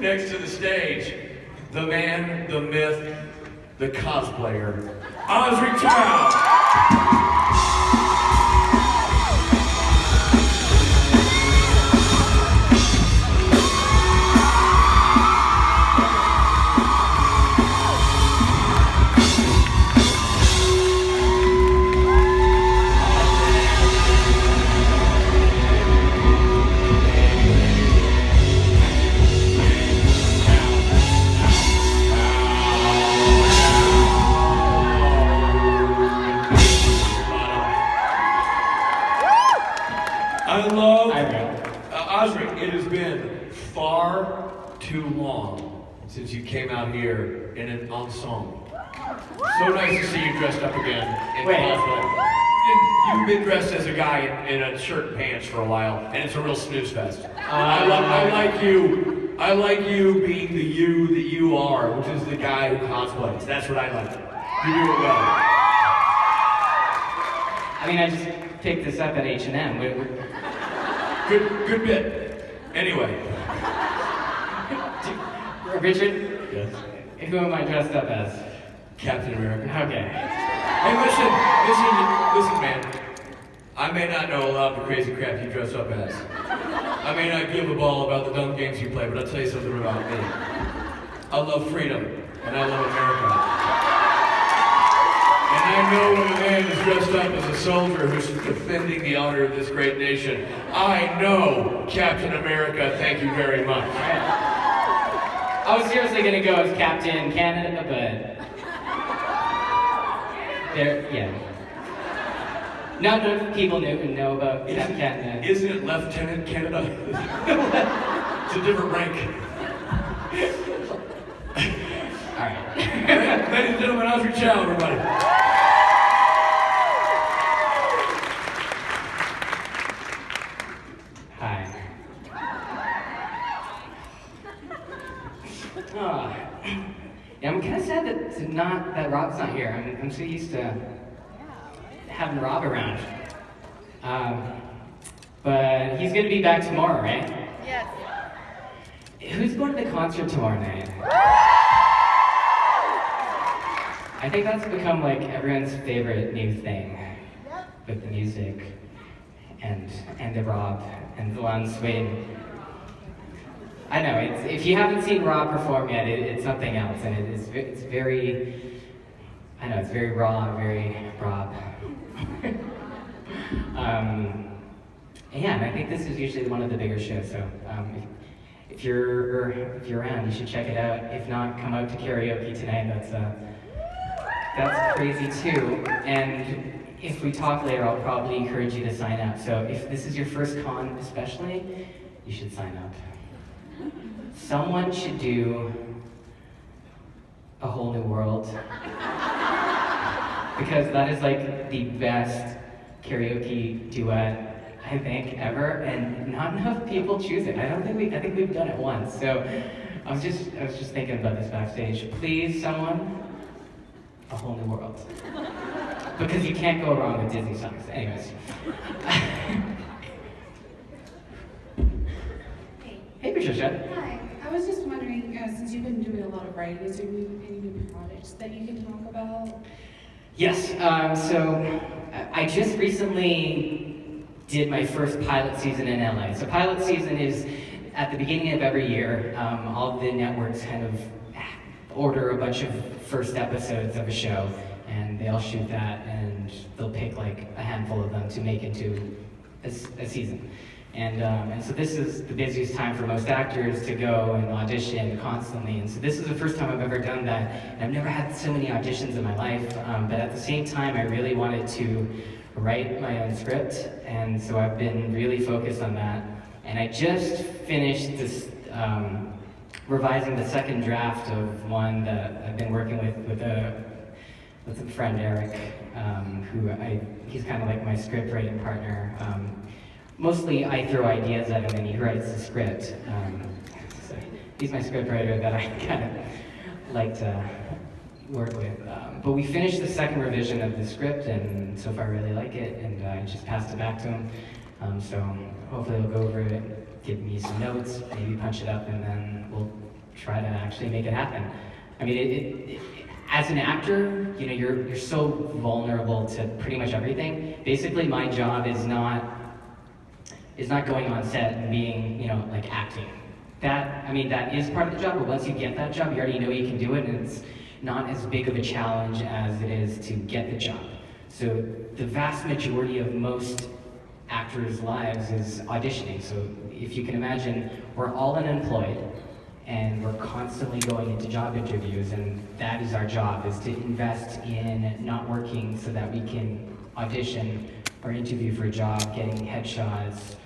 next to the stage, the man, the myth, the cosplayer, Osric Chau. I love Osric. It has been far too long since you came out here in an ensemble. So nice to see you dressed up again in cosplay. You've been dressed as a guy in a shirt and pants for a while, and it's a real snooze fest. I like you. I like you being the you that you are, which is the guy who cosplays. That's what I like. You do it well. I mean, I just picked this up at H&M. Good bit. Anyway. Richard? Yes. Who am I dressed up as? Captain America. Okay. Hey, listen, man. I may not know a lot of the crazy crap you dress up as. I may not give a ball about the dumb games you play, but I'll tell you something about me. I love freedom, and I love America. And I know when a man is dressed up as a soldier who's defending the honor of this great nation. I know, Captain America, thank you very much. I was seriously gonna go as Captain Canada, but yeah. Not enough people know about Captain Canada. Isn't it Lieutenant Canada? It's a different rank. All right. Ladies and gentlemen, Osric Chau, everybody. Hi. Yeah, I'm kind of sad that Rob's not here. I'm so used to having Rob around. But he's gonna be back tomorrow, right? Yes. Who's going to the concert tomorrow night? I think that's become like everyone's favorite new thing with the music and the Rob and the Lon Swing. I know, if you haven't seen Rob perform yet, it's something else, and it's very, I know, it's very raw, very Rob. Yeah, and I think this is usually one of the bigger shows, so if you're around, you should check it out. If not, come out to karaoke tonight. That's crazy too. And if we talk later, I'll probably encourage you to sign up. So if this is your first con especially, you should sign up. Someone should do A Whole New World. Because that is like the best karaoke duet I think ever, and not enough people choose it. I think we've done it once. So I was just thinking about this backstage. Please, someone, A Whole New World. Because you can't go wrong with Disney songs. Anyways. Hey, Patricia. Hi. I was just wondering, since you've been doing a lot of writing, is there any new projects that you can talk about? Yes. So I just recently did my first pilot season in LA. So pilot season is at the beginning of every year. All the networks kind of order a bunch of first episodes of a show, and they all shoot that, and they'll pick like a handful of them to make into a season. And so this is the busiest time for most actors to go and audition constantly. And so this is the first time I've ever done that. And I've never had so many auditions in my life, but at the same time, I really wanted to write my own script. And so I've been really focused on that. And I just finished this, revising the second draft of one that I've been working with a friend, Eric, he's kind of like my script writing partner. Mostly I throw ideas at him and he writes the script. So he's my script writer that I kind of like to work with. But we finished the second revision of the script, and so far I really like it, and I just passed it back to him. So hopefully he'll go over it, give me some notes, maybe punch it up, and then we'll try to actually make it happen. I mean, as an actor, you know, you're so vulnerable to pretty much everything. Basically, my job is not going on set and being, you know, like acting. That is part of the job, but once you get that job, you already know you can do it, and it's not as big of a challenge as it is to get the job. So the vast majority of most actors' lives is auditioning. So if you can imagine, we're all unemployed, and we're constantly going into job interviews, and that is our job, is to invest in not working so that we can audition or interview for a job, getting headshots,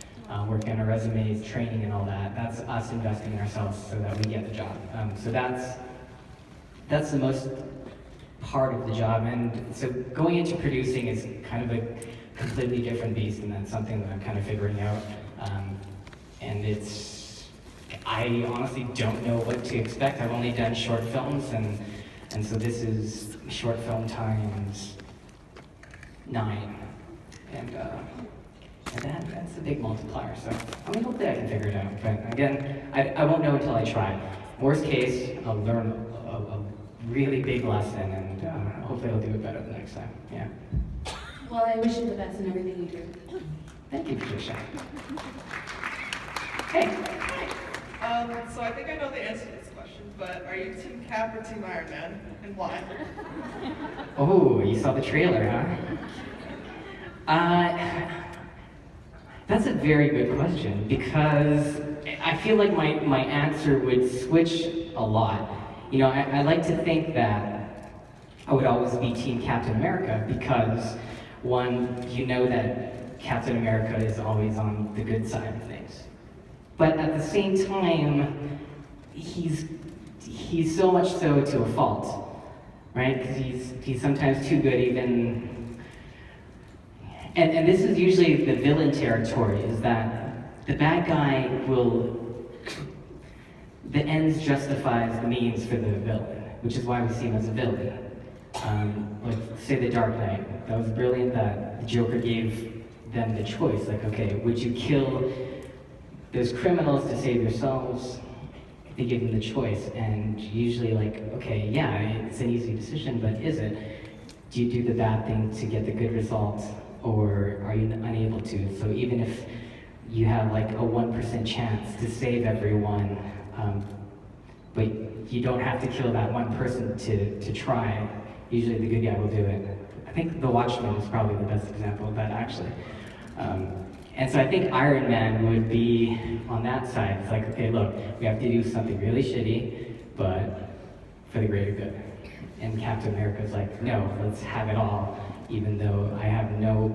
working on our resumes, training and all that. That's us investing in ourselves so that we get the job. So that's the most part of the job. And so going into producing is kind of a completely different beast, and that's something that I'm kind of figuring out. And I honestly don't know what to expect. I've only done short films, and so this is short film times 9. And that's a big multiplier, so I mean, hopefully I can figure it out. But again, I won't know until I try. Worst case, I'll learn a really big lesson, and hopefully I'll do it better the next time. Yeah. Well, I wish you the best in everything you do. Thank you, Patricia. Hey. So I think I know the answer to this question, but are you Team Cap or Team Iron Man, and why? Oh, you saw the trailer, huh? That's a very good question, because I feel like my answer would switch a lot. You know, I like to think that I would always be Team Captain America, because one, you know that Captain America is always on the good side of things. But at the same time, he's so much so to a fault, right? Because he's sometimes too good even. And this is usually the villain territory, is that the bad guy the ends justifies the means for the villain, which is why we see him as a villain. Like, say The Dark Knight, that was brilliant that the Joker gave them the choice, like, okay, would you kill those criminals to save yourselves? They give them the choice, and usually like, okay, yeah, it's an easy decision, but is it? Do you do the bad thing to get the good result, or are you unable to? So even if you have like a 1% chance to save everyone, but you don't have to kill that one person to try, usually the good guy will do it. I think The Watchmen is probably the best example of that, actually. And so I think Iron Man would be on that side. It's like, okay, look, we have to do something really shitty, but for the greater good. And Captain America's like, no, let's have it all, even though I have no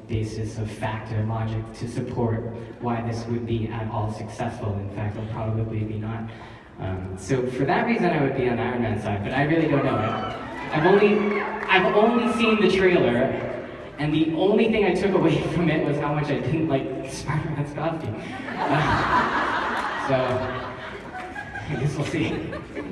basis of fact or logic to support why this would be at all successful. In fact, it'll probably be not. So for that reason, I would be on Iron Man's side, but I really don't know. I've only seen the trailer, and the only thing I took away from it was how much I didn't like Spider-Man's costume. So I guess we'll see.